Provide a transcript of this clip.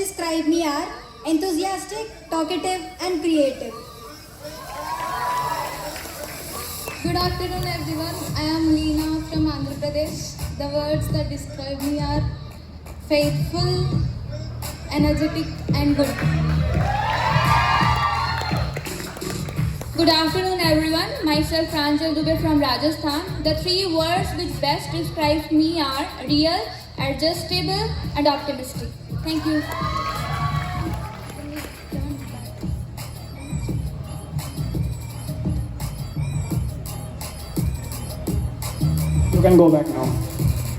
describe me are enthusiastic, talkative, and creative. Good afternoon, everyone. I am Leena from Andhra Pradesh. The words that describe me are faithful, energetic, and good. Good afternoon, everyone. Myself, Pranjal Dubey from Rajasthan. The three words which best describe me are real, adjustable, and optimistic. Thank you. You can go back now.